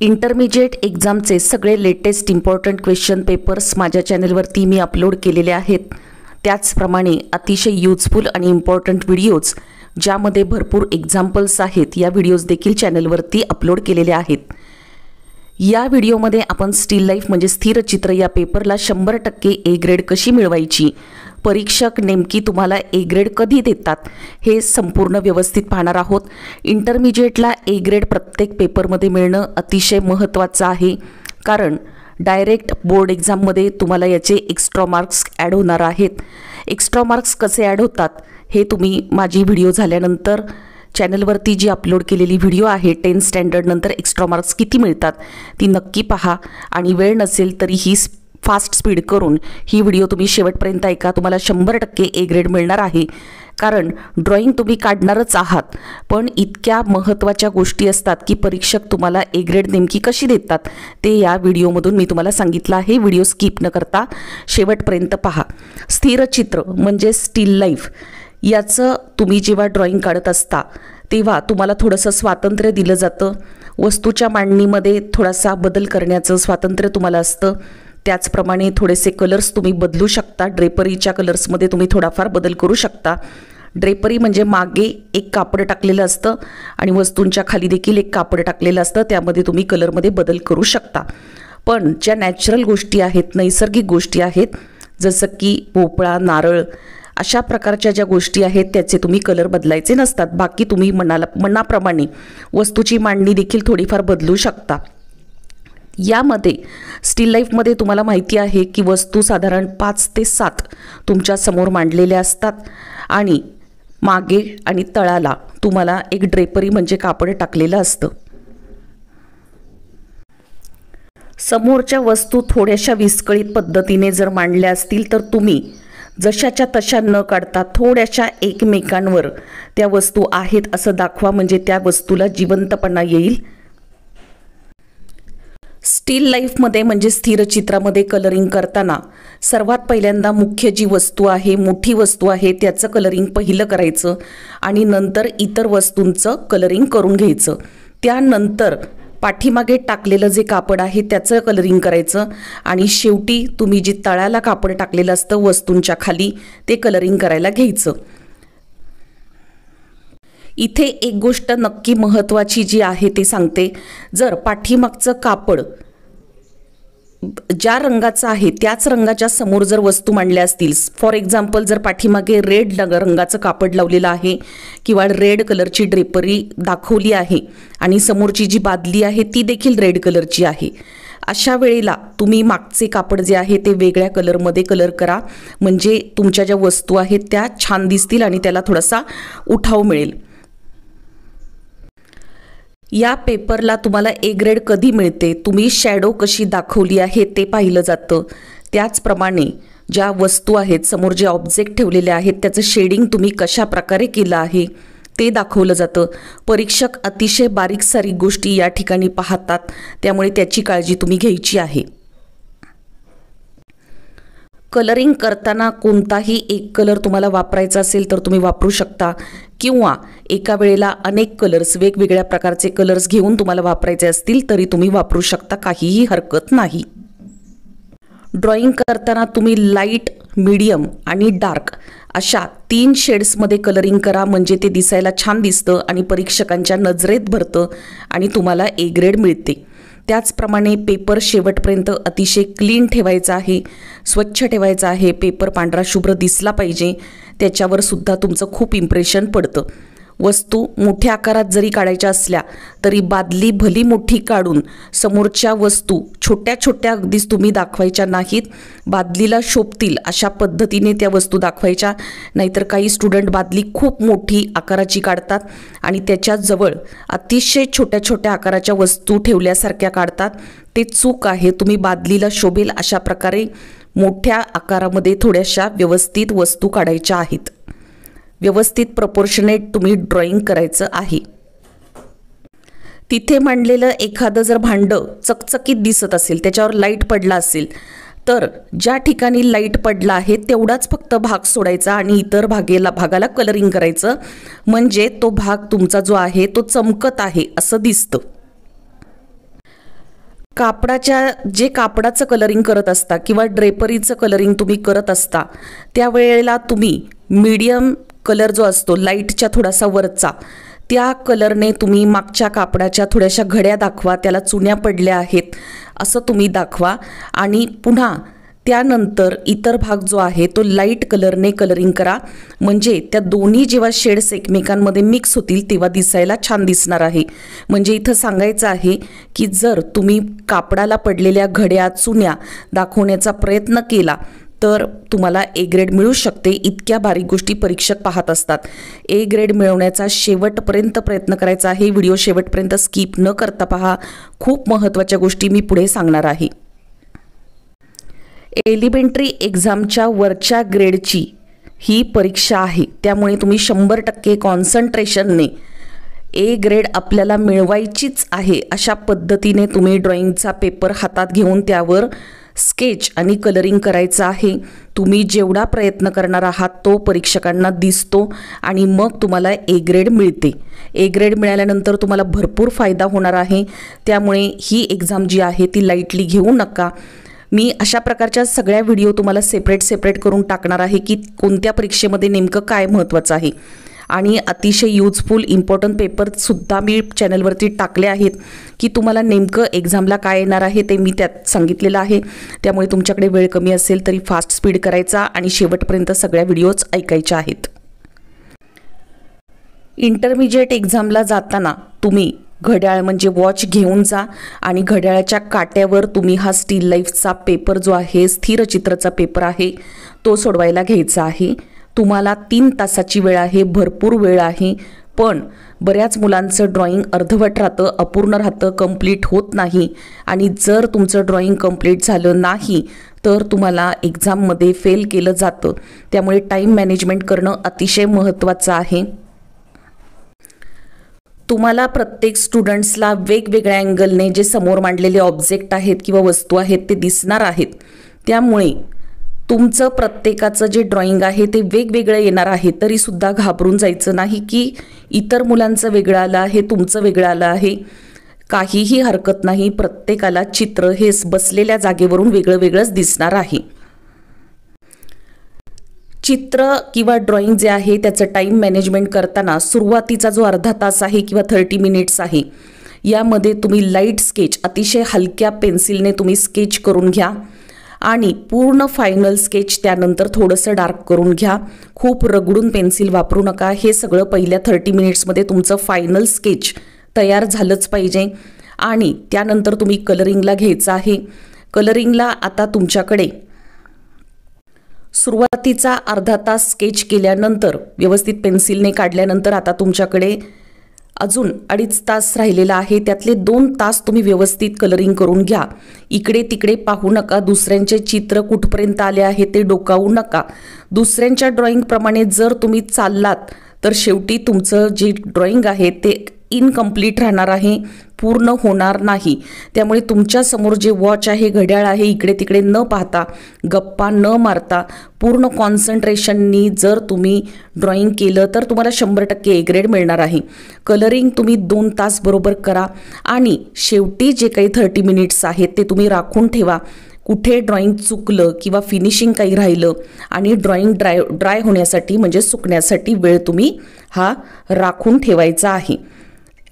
Intermediate एक्झामचे सगळे latest important question papers माझ्या चॅनलवरती मी अपलोड केलेले आहेत। त्याचप्रमाणे अतिशय यूजफुल आणि इम्पॉर्टंट व्हिडिओज ज्यामध्ये भरपूर एक्झाम्पल्स आहेत या व्हिडिओज देखील चॅनलवरती अपलोड केलेले आहेत। या व्हिडिओमध्ये आपण स्टिल लाईफ म्हणजे स्थिर चित्र या पेपरला 100% ए ग्रेड कशी मिळवायची, परीक्षक नेमकी तुम्हाला ए ग्रेड कधी देतात हे संपूर्ण व्यवस्थित पाहणार आहोत। इंटरमिजिएटला ए ग्रेड प्रत्येक पेपरमध्ये मिळणं अतिशय महत्त्वाचं आहे, कारण डायरेक्ट बोर्ड एक्झाममध्ये तुम्हाला याचे एक्स्ट्रा मार्क्स ॲड होणार आहेत। एक्स्ट्रा मार्क्स कसे ॲड होतात हे तुम्ही माझी व्हिडिओ झाल्यानंतर चॅनलवरती जी अपलोड केलेली व्हिडिओ आहे 10 स्टँडर्ड नंतर एक्स्ट्रा मार्क्स किती मिळतात ती नक्की पहा, आणि वेळ नसेल तरी ही फास्ट स्पीड करून ही व्हिडिओ तुम्ही शेवटपर्यंत ऐका। तुम्हाला 100% ए ग्रेड मिळणार आहे, कारण ड्रॉइंग तुम्ही काढणारच आहात, पण इतक्या महत्त्वाच्या गोष्टी असतात की परीक्षक तुम्हाला ए ग्रेड नेमकी कशी देतात ते या व्हिडिओमधून मी तुम्हाला सांगितलं आहे। व्हिडिओ स्किप न करता शेवटपर्यंत पहा। स्थिर चित्र म्हणजे स्टिल लाईफ याचं तुम्ही जेव्हा ड्रॉइंग काढत असता तेव्हा तुम्हाला थोडंसं स्वातंत्र्य दिलं जातं। वस्तूच्या मांडणीमध्ये थोडासा बदल करण्याचं स्वातंत्र्य तुम्हाला असतं। त्याचप्रमाणे थोडेसे कलर्स तुम्ही बदलू शकता। ड्रेपरीच्या कलर्समध्ये तुम्ही थोडाफार बदल करू शकता। ड्रेपरी म्हणजे मागे एक कापड टाकलेलं असतं आणि वस्तूंच्या खाली देखील एक कापड टाकलेलं असतं, त्यामध्ये तुम्ही कलरमध्ये बदल करू शकता। पण ज्या नॅचरल गोष्टी आहेत, नैसर्गिक गोष्टी आहेत, जसं की भोपळा, नारळ अशा प्रकारच्या ज्या गोष्टी आहेत त्याचे तुम्ही कलर बदलायचे नसतात। बाकी तुम्ही मनाप्रमाणे वस्तूची मांडणी देखील थोडीफार बदलू शकता। यामध्ये स्टिल लाईफमध्ये तुम्हाला माहिती आहे की वस्तू साधारण 5 ते 7 तुमच्या समोर मांडलेल्या असतात आणि मागे आणि तळाला तुम्हाला एक ड्रेपरी म्हणजे कापड टाकलेलं असतं। समोरच्या वस्तू थोड्याशा विस्कळीत पद्धतीने जर मांडल्या असतील तर तुम्ही जशाच्या तशा न काढता थोड्याशा एकमेकांवर त्या वस्तू आहेत असं दाखवा, म्हणजे त्या वस्तूला जिवंतपणा येईल। स्टिल लाईफमध्ये म्हणजे स्थिर चित्रामध्ये कलरिंग करताना सर्वात पहिल्यांदा मुख्य जी वस्तू आहे, मोठी वस्तू आहे, त्याचं कलरिंग पहिलं करायचं आणि नंतर इतर वस्तूंचं कलरिंग करून घ्यायचं। त्यानंतर पाठीमागे टाकलेलं जे कापड आहे त्याचं कलरिंग करायचं आणि शेवटी तुम्ही जे तळाला कापड टाकलेलं असतं वस्तूंच्या खाली ते कलरिंग करायला घ्यायचं। इथे एक गोष्ट नक्की महत्त्वाची जी आहे ते सांगते, जर पाठीमागचं कापड ज्या रंगाचं आहे त्याच रंगाच्या समोर जर वस्तू मांडल्या असतील, फॉर एक्झाम्पल जर पाठीमागे रेड रंगाचं कापड लावलेलं आहे किंवा रेड कलरची ड्रेपरी दाखवली आहे आणि समोरची जी बादली आहे ती देखील रेड कलरची आहे, अशा वेळेला तुम्ही मागचे कापड जे आहे ते वेगळ्या कलरमध्ये कलर करा, म्हणजे तुमच्या ज्या वस्तू आहेत त्या छान दिसतील आणि त्याला थोडासा उठाव मिळेल। या पेपरला तुम्हाला ए ग्रेड कधी मिळते, तुम्ही शॅडो कशी दाखवली आहे ते पाहिलं जातं। त्याचप्रमाणे ज्या वस्तू आहेत, समोर जे ऑब्जेक्ट ठेवलेले आहेत त्याचं शेडिंग तुम्ही कशा प्रकारे केलं आहे ते दाखवलं जातं। परीक्षक अतिशय बारीक सारीक गोष्टी या ठिकाणी पाहतात, त्यामुळे त्याची काळजी तुम्ही घ्यायची आहे। कलरिंग करताना कोणताही एक कलर तुम्हाला वापरायचा असेल तर तुम्ही वापरू शकता, किंवा एका वेळेला अनेक कलर्स वेगवेगळ्या प्रकारचे कलर्स घेऊन तुम्हाला वापरायचे असतील तरी तुम्ही वापरू शकता, काहीही हरकत नाही। ड्रॉइंग करताना तुम्ही लाईट, मीडियम आणि डार्क अशा 3 शेड्समध्ये कलरिंग करा, म्हणजे ते दिसायला छान दिसतं आणि परीक्षकांच्या नजरेत भरतं आणि तुम्हाला ए ग्रेड मिळते। त्याचप्रमाणे पेपर शेवटपर्यंत अतिशय क्लीन ठेवायचा आहे, स्वच्छ ठेवायचा आहे। पेपर पांढरा शुभ्र दिसला पाहिजे, त्याच्यावर सुद्धा तुमचं खूप इम्प्रेशन पडतं। वस्तू मोठ्या आकारात जरी काढायच्या असल्या तरी बादली भली मोठी काढून समोरच्या वस्तू छोट्या छोट्या अगदीच तुम्ही दाखवायच्या नाहीत, बादलीला शोभतील अशा पद्धतीने त्या वस्तू दाखवायच्या। नाहीतर काही स्टुडंट बादली खूप मोठी आकाराची काढतात आणि त्याच्याजवळ अतिशय छोट्या छोट्या आकाराच्या वस्तू ठेवल्यासारख्या काढतात, ते चूक आहे। तुम्ही बादलीला शोभेल अशा प्रकारे मोठ्या आकारामध्ये थोड्याशा व्यवस्थित वस्तू काढायच्या आहेत। व्यवस्थित प्रपोर्शनेट तुम्ही ड्रॉइंग करायचं आहे। तिथे मांडलेलं एखादं जर भांडं चकचकीत दिसत असेल, त्याच्यावर लाईट पडला असेल, तर ज्या ठिकाणी लाईट पडला आहे तेवढाच फक्त भाग सोडायचा आणि इतर भागाला कलरिंग करायचं, म्हणजे तो भाग तुमचा जो आहे तो चमकत आहे असं दिसतं। कापडाच्या जे कापडाचं कलरिंग करत असता किंवा ड्रेपरीचं कलरिंग तुम्ही करत असता त्यावेळेला तुम्ही मीडियम कलर जो असतो लाईटच्या थोडासा वरचा त्या कलरने तुम्ही मागच्या कापडाच्या थोड्याशा घड्या दाखवा, त्याला चुन्या पडल्या आहेत असं तुम्ही दाखवा आणि पुन्हा त्यानंतर इतर भाग जो आहे तो लाईट कलरने कलरिंग करा, म्हणजे त्या दोन्ही जेव्हा शेड्स एकमेकांमध्ये मिक्स होतील तेव्हा दिसायला छान दिसणार आहे। म्हणजे इथं सांगायचं आहे की जर तुम्ही कापडाला पडलेल्या घड्या चुन्या दाखवण्याचा प्रयत्न केला तर तुम्हाला ए ग्रेड मिळू शकते। इतक्या बारीक गोष्टी परीक्षक पाहत असतात। ए ग्रेड मिळवण्याचा शेवटपर्यंत प्रयत्न करायचा आहे। व्हिडिओ शेवटपर्यंत स्किप न करता पहा, खूप महत्त्वाच्या गोष्टी मी पुढे सांगणार आहे। एलिमेंटरी एक्झामच्या वरच्या ग्रेडची ही परीक्षा आहे, त्यामुळे तुम्ही 100% कॉन्सन्ट्रेशनने ए ग्रेड आपल्याला मिळवायचीच आहे अशा पद्धतीने तुम्ही ड्रॉइंगचा पेपर हातात घेऊन त्यावर स्केच आणि कलरिंग करायचं आहे। तुम्ही जेवढा प्रयत्न करणार आहात तो परीक्षकांना दिसतो आणि मग तुम्हाला ए ग्रेड मिळते। ए ग्रेड मिळाल्यानंतर तुम्हाला भरपूर फायदा होणार आहे, त्यामुळे ही एक्झाम जी आहे ती लाईटली घेऊ नका। मी अशा प्रकारच्या सगळ्या व्हिडिओ तुम्हाला सेपरेट करून टाकणार आहे की कोणत्या परीक्षेमध्ये नेमकं काय महत्त्वाचं आहे आणि अतिशय यूजफुल इम्पॉर्टंट पेपरसुद्धा मी चॅनलवरती टाकले आहेत की तुम्हाला नेमकं एक्झामला काय येणार आहे ते मी त्यात सांगितलेलं आहे। त्यामुळे तुमच्याकडे वेळ कमी असेल तरी फास्ट स्पीड करायचा आणि शेवटपर्यंत सगळ्या व्हिडिओज ऐकायच्या आहेत। इंटरमिजिएट एक्झामला जाताना तुम्ही घड्याळ म्हणजे वॉच घेऊन जा आणि घड्याळाच्या काट्यावर तुम्ही हा स्टील लाईफचा पेपर जो आहे स्थिर चित्राचा पेपर आहे तो सोडवायला घ्यायचा आहे। तुम्हाला 3 तासाची वेळ आहे, भरपूर वेळ आहे, पण बऱ्याच मुलांचं ड्रॉइंग अर्धवट राहतं, अपूर्ण राहतं, कंप्लीट होत नाही आणि जर तुमचं ड्रॉइंग कंप्लीट झालं नाही तर तुम्हाला एक्झाममध्ये फेल केलं जातं। त्यामुळे टाईम मॅनेजमेंट करणं अतिशय महत्त्वाचं आहे। तुम्हाला प्रत्येक स्टुडंट्सला वेगवेगळ्या अँगलने जे समोर मांडलेले ऑब्जेक्ट आहेत किंवा वस्तू आहेत ते दिसणार आहेत, त्यामुळे तुमचं प्रत्येकाचं जे ड्रॉइंग आहे ते वेगवेगळं येणार आहे। तरी सुद्धा घाबरून जायचं नाही की इतर मुलांचं वेगळं आलं आहे, तुमचं वेगळं आलं आहे, काहीही हरकत नाही। प्रत्येकाला चित्र हे बसलेल्या जागेवरून वेगळं वेगळंच दिसणार आहे। चित्र किंवा ड्रॉइंग जे आहे त्याचं टाईम मॅनेजमेंट करताना सुरुवातीचा जो अर्धा तास आहे किंवा 30 मिनिट्स आहे यामध्ये तुम्ही लाईट स्केच अतिशय हलक्या पेन्सिलने तुम्ही स्केच करून घ्या आणि पूर्ण फायनल स्केच त्यानंतर थोडंसं डार्क करून घ्या। खूप रगडून पेन्सिल वापरू नका। हे सगळं पहिल्या 30 मिनिट्समध्ये तुमचं फायनल स्केच तयार झालंच पाहिजे आणि त्यानंतर तुम्ही कलरिंगला घ्यायचं आहे। कलरिंगला आता तुमच्याकडे सुरुवातीचा अर्धा तास स्केच केल्यानंतर व्यवस्थित पेन्सिलने काढल्यानंतर आता तुमच्याकडे अजून 2.5 तास राहिलेला आहे। त्यातले 2 तास तुम्ही व्यवस्थित कलरिंग करून घ्या। इकडे तिकडे पाहू नका, दुसऱ्यांचे चित्र कुठपर्यंत आले आहे ते डोकावू नका। दुसऱ्यांच्या ड्रॉइंग प्रमाणे जर तुम्ही चाललात तर शेवटी तुमचं जे ड्रॉइंग आहे ते इनकम्प्लीट राहणार आहे, पूर्ण होणार नाही। त्यामुळे तुमच्या समोर जे वॉच आहे, घड्याळ आहे, इकडे तिकडे न पाहता, गप्पा न मारता पूर्ण कॉन्सन्ट्रेशननी जर तुम्ही ड्रॉइंग केलं तर तुम्हाला 100% ए ग्रेड मिळणार आहे। कलरिंग तुम्ही 2 तास बरोबर करा आणि शेवटी जे काही 30 मिनिट्स आहेत ते तुम्ही राखून ठेवा। कुठे ड्रॉइंग चुकलं किंवा फिनिशिंग काही राहिलं आणि ड्रॉइंग ड्राय होण्यासाठी म्हणजे सुकण्यासाठी वेळ तुम्ही हा राखून ठेवायचा आहे।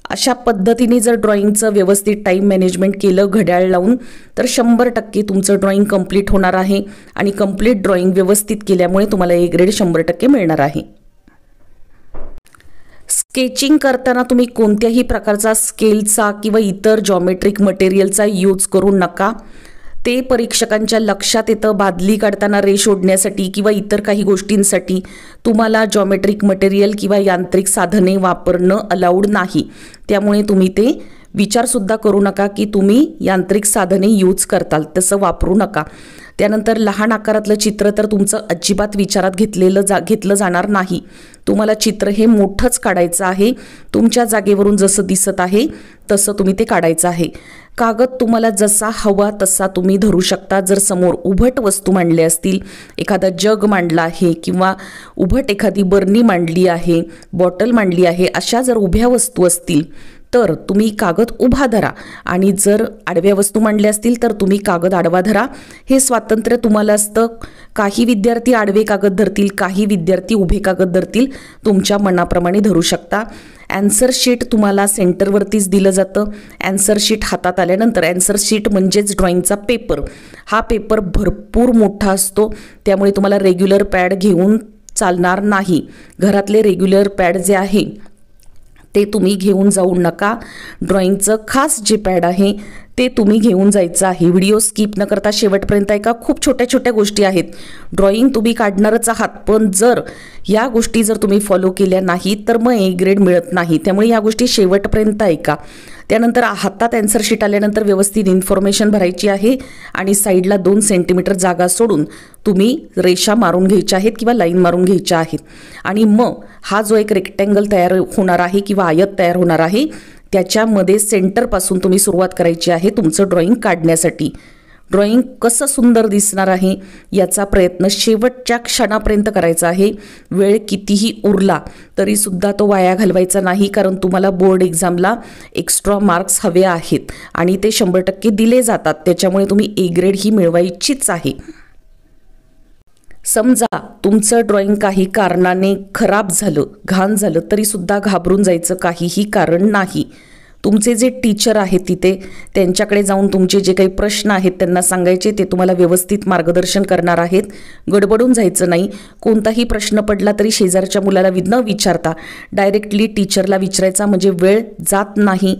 अशा पद्धतीने जर ड्रॉइंगचं व्यवस्थित टाईम मॅनेजमेंट केलं घड्याळ लावून तर 100% तुमचं ड्रॉइंग कंप्लीट होणार आहे आणि कंप्लीट ड्रॉइंग व्यवस्थित केल्यामुळे तुम्हाला ए ग्रेड 100% मिळणार आहे। स्केचिंग करताना तुम्ही कोणत्याही प्रकारचा स्केलचा किंवा इतर जॉमेट्रिक मटेरियलचा यूज करू नका। ते परीक्षकांच्या लक्षात येतं बादली काढताना रेष ओढण्यासाठी किंवा इतर काही गोष्टींसाठी तुम्हाला जॉमेट्रिक मटेरियल किंवा यांत्रिक साधने वापरणं अलाउड नाही। त्यामुळे तुम्ही ते विचारसुद्धा करू नका की तुम्ही यांत्रिक साधने यूज करताल, तसं वापरू नका। त्यानंतर लहान आकारातलं चित्र तर तुमचं अजिबात विचारात घेतलं जाणार नाही। तुम्हाला चित्र हे मोठंच काढायचं आहे, तुमच्या जागेवरून जसं दिसत आहे तसं तुम्ही ते काढायचं आहे। कागद तुम्हाला जसा हवा तसा तुम्ही धरू शकता। जर समोर उभट वस्तू मांडल्या असतील, एखादा जग मांडला आहे किंवा उभट एखादी बरणी मांडली आहे, बॉटल मांडली आहे, अशा जर उभ्या वस्तू असतील तर तुम्ही कागद उभा धरा आणि जर आडव्या वस्तू मांडल्या असतील तर तुम्ही कागद आडवा धरा. हे स्वातंत्र्य तुम्हाला असतं. काही विद्यार्थी आडवे कागद धरतील, काही विद्यार्थी उभे कागद धरतील, तुमच्या मनाप्रमाणे धरू शकता. ॲन्सर शीट तुम्हाला सेंटरवरतीच दिलं जातं. ॲन्सर शीट हातात आल्यानंतर, ॲन्सर शीट म्हणजेच ड्रॉइंगचा पेपर, हा पेपर भरपूर मोठा असतो, त्यामुळे तुम्हाला रेग्युलर पॅड घेऊन चालणार नाही. घरातले रेग्युलर पॅड जे आहे ते तुम्ही घेऊन जाऊ नका. ड्रॉइंगचं खास जे पॅड आहे ते तुम्ही घेऊन जायचं आहे. व्हिडिओ स्किप न करता शेवटपर्यंत ऐका. खूप छोट्या छोट्या गोष्टी आहेत. ड्रॉइंग तुम्ही काढणारच आहात, पण जर या गोष्टी जर तुम्ही फॉलो केल्या नाही तर मग ए ग्रेड मिळत नाही. त्यामुळे या गोष्टी शेवटपर्यंत ऐका. त्यानंतर हातात ॲन्सर शीट आल्यानंतर व्यवस्थित इन्फॉर्मेशन भरायची आहे आणि साईडला 2 सेंटीमीटर जागा सोडून तुम्ही रेषा मारून घ्यायच्या आहेत किंवा लाईन मारून घ्यायच्या आहेत. आणि मग हा जो एक रेक्टँगल तयार होणार आहे किंवा आयत तयार होणार आहे त्याच्यामध्ये सेंटरपासून तुम्ही सुरुवात करायची आहे तुमचं ड्रॉइंग काढण्यासाठी. ड्रॉइंग कसं सुंदर दिसणार आहे याचा प्रयत्न शेवटच्या क्षणापर्यंत करायचा आहे. वेळ कितीही उरला तरीसुद्धा तो वाया घालवायचा नाही, कारण तुम्हाला बोर्ड एक्झामला एक्स्ट्रा मार्क्स हवे आहेत आणि ते 100% दिले जातात. त्याच्यामुळे तुम्ही ए ग्रेड ही मिळवायचीच आहे. समजा तुमचं ड्रॉइंग काही कारणाने खराब झालं, घाण झालं, तरीसुद्धा घाबरून जायचं काहीही कारण नाही. तुमचे जे टीचर आहेत तिथे त्यांच्याकडे जाऊन तुमचे जे काही प्रश्न आहेत त्यांना सांगायचे. ते तुम्हाला व्यवस्थित मार्गदर्शन करणार आहेत. गडबडून जायचं नाही. कोणताही प्रश्न पडला तरी शेजारच्या मुलाला न विचारता डायरेक्टली टीचरला विचारायचा, म्हणजे वेळ जात नाही.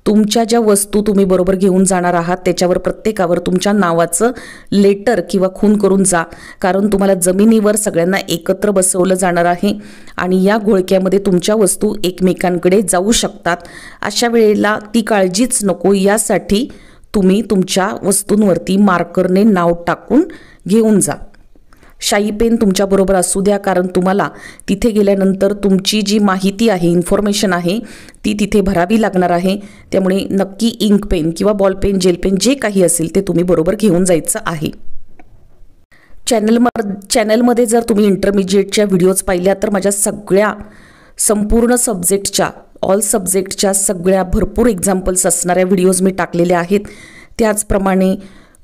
तुमच्या ज्या वस्तू तुम्ही बरोबर घेऊन जाणार आहात त्याच्यावर प्रत्येकावर तुमच्या नावाचं लेटर किंवा खून करून जा, कारण तुम्हाला जमिनीवर सगळ्यांना एकत्र बसवलं जाणार आहे आणि या घोळक्यामध्ये तुमच्या वस्तू एकमेकांकडे जाऊ शकतात. अशा वेळेला ती काळजीच नको, यासाठी तुम्ही तुमच्या वस्तूंवरती मार्करने नाव टाकून घेऊन जा. शाई पेन तुमच्याबरोबर असू द्या, कारण तुम्हाला तिथे गेल्यानंतर तुमची जी माहिती आहे, इन्फॉर्मेशन आहे ती तिथे भरावी लागणार आहे. त्यामुळे नक्की इंक पेन किंवा बॉल पेन, जेल पेन जे काही असेल ते तुम्ही बरोबर घेऊन जायचं आहे. चॅनलमध्ये जर तुम्ही इंटरमिजिएटच्या व्हिडिओज पाहिल्या तर माझ्या सगळ्या संपूर्ण सब्जेक्टच्या, ऑल सब्जेक्टच्या सगळ्या भरपूर एक्झाम्पल्स असणाऱ्या व्हिडिओज मी टाकलेल्या आहेत. त्याचप्रमाणे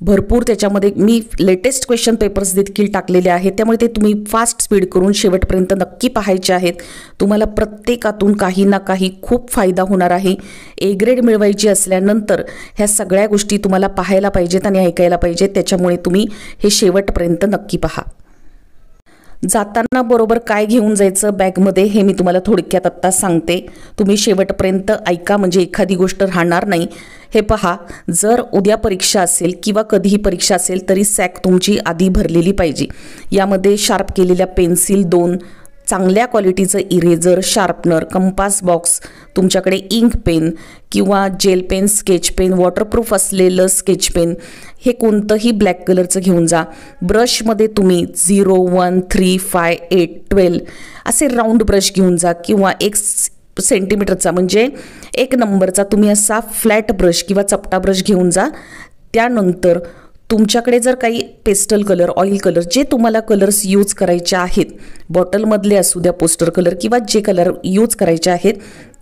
भरपूर त्याच्यामध्ये मी लेटेस्ट क्वेश्चन पेपर्स देखील टाकलेले आहेत. त्यामुळे ते तुम्ही फास्ट स्पीड करून शेवटपर्यंत नक्की पाहायचे आहेत. तुम्हाला प्रत्येकातून काही ना काही खूप फायदा होणार आहे. ए ग्रेड मिळवायची असल्यानंतर ह्या सगळ्या गोष्टी तुम्हाला पाहायला पाहिजेत आणि ऐकायला पाहिजेत. त्याच्यामुळे तुम्ही हे शेवटपर्यंत नक्की पहा. जाताना बरोबर काय घेऊन जायचं बॅगमध्ये हे मी तुम्हाला थोडक्यात आत्ता सांगते. तुम्ही शेवटपर्यंत ऐका, म्हणजे एखादी गोष्ट राहणार नाही. हे पहा, जर उद्या परीक्षा असेल किंवा कधीही परीक्षा असेल तरी सॅक तुमची आधी भरलेली पाहिजे. यामध्ये शार्प केलेल्या पेन्सिल 2, चांगल्या क्वालिटीचं इरेजर, शार्पनर, कंपास बॉक्स, तुमच्याकडे इंक पेन किंवा gel pen, sketch pen, waterproof असलेलं स्केच पेन, हे कोणतंही ब्लॅक कलरचं घेऊन जा. ब्रशमध्ये तुम्ही 0, 1, 3, 5, 8, 12 असे राऊंड ब्रश घेऊन जा किंवा 1 सेंटीमीटरचा म्हणजे 1 नंबरचा तुम्ही असा फ्लॅट ब्रश किंवा चपटा ब्रश घेऊन जा. त्यानंतर तुमच्याकडे जर काही पेस्टल कलर, ऑइल कलर, जे तुम्हाला कलर्स यूज करायचे आहेत, बॉटलमधले असू द्या, पोस्टर कलर किंवा जे कलर यूज करायचे आहेत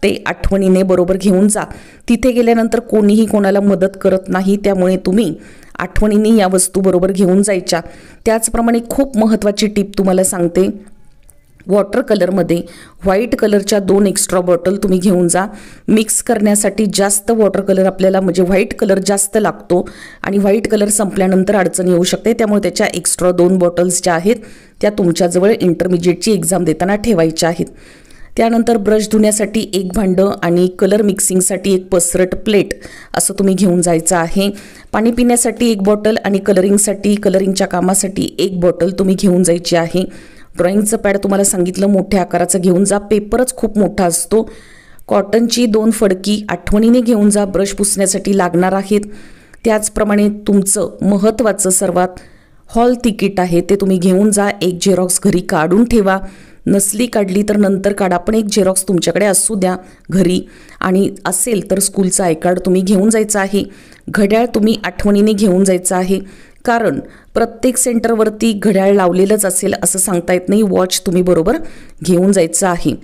ते आठवणीने बरोबर घेऊन जा. तिथे गेल्यानंतर कोणीही कोणाला मदत करत नाही, त्यामुळे तुम्ही आठवणीने या वस्तू बरोबर घेऊन जायच्या. त्याचप्रमाणे खूप महत्त्वाची टिप तुम्हाला सांगते. वॉटर कलरमध्ये व्हाईट कलरच्या 2 एक्स्ट्रा बॉटल तुम्ही घेऊन जा. मिक्स करण्यासाठी जास्त वॉटर कलर आपल्याला, म्हणजे व्हाईट कलर जास्त लागतो आणि व्हाईट कलर संपल्यानंतर अडचण येऊ शकते. त्यामुळे त्याच्या एक्स्ट्रा 2 बॉटल्स ज्या आहेत त्या तुमच्याजवळ इंटरमिजिएटची एक्झाम देताना ठेवायच्या आहेत. त्यानंतर ब्रश धुण्यासाठी 1 भांडं आणि कलर मिक्सिंगसाठी 1 पसरट प्लेट असं तुम्ही घेऊन जायचं आहे. पाणी पिण्यासाठी 1 बॉटल आणि कलरिंगच्या कामासाठी 1 बॉटल तुम्ही घेऊन जायची आहे. ड्रॉइंगचं पॅड तुम्हाला सांगितलं मोठ्या आकाराचं घेऊन जा. पेपरच खूप मोठा असतो. कॉटनची 2 फडकी आठवणीने घेऊन जा, ब्रश पुसण्यासाठी लागणार आहेत. त्याचप्रमाणे तुमचं महत्त्वाचं सर्वात हॉल तिकीट आहे ते तुम्ही घेऊन जा. 1 झेरॉक्स घरी काढून ठेवा. नसली काढली तर नंतर काढा, पण 1 झेरॉक्स तुमच्याकडे असू द्या घरी. आणि असेल तर स्कूलचं आय कार्ड तुम्ही घेऊन जायचं आहे. घड्याळ तुम्ही आठवणीने घेऊन जायचं आहे, कारण प्रत्येक सेंटरवरती घड्याळ लावलेलंच असेल असं सांगता येत नाही. वॉच तुम्ही बरोबर घेऊन जायचं आहे.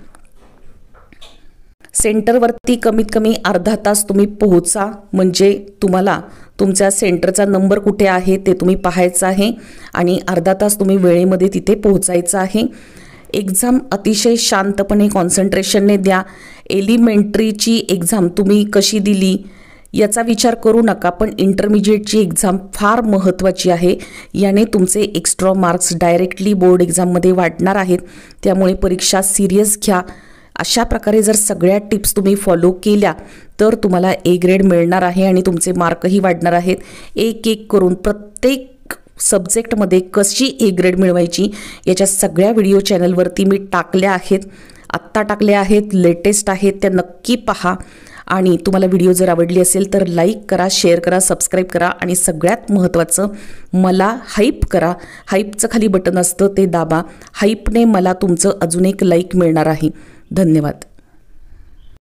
सेंटरवरती कमीत कमी अर्धा तास तुम्ही पोहोचा, म्हणजे तुम्हाला तुमच्या सेंटरचा नंबर कुठे आहे ते तुम्ही पाहायचं आहे आणि अर्धा तास तुम्ही वेळेमध्ये तिथे पोहोचायचं आहे. एक्झाम अतिशय शांतपणे कॉन्सन्ट्रेशनने द्या. एलिमेंटरीची एक्झाम तुम्ही कशी दिली याचा विचार करू नका, पण इंटरमिजिएटची एक्झाम फार महत्त्वाची आहे. याने तुमचे एक्स्ट्रा मार्क्स डायरेक्टली बोर्ड एक्झाममध्ये वाढणार आहेत. त्यामुळे परीक्षा सिरियस घ्या. अशा प्रकारे जर सगळ्या टिप्स तुम्ही फॉलो केल्या तर तुम्हाला ए ग्रेड मिळणार आहे आणि तुमचे मार्कही वाढणार आहेत. एक एक करून प्रत्येक सब्जेक्टमध्ये कशी ए ग्रेड मिळवायची याच्या सगळ्या व्हिडिओ चॅनलवरती मी टाकल्या आहेत, आत्ता टाकल्या आहेत, लेटेस्ट आहेत, त्या नक्की पहा. आणि तुम्हाला व्हिडिओ जर आवडली असेल तर लाईक करा, शेअर करा, सबस्क्राईब करा आणि सगळ्यात महत्त्वाचं मला हाईप करा. हाईपचं खाली बटन असतं ते दाबा. हाईपने मला तुमचं अजून एक लाईक मिळणार आहे. धन्यवाद.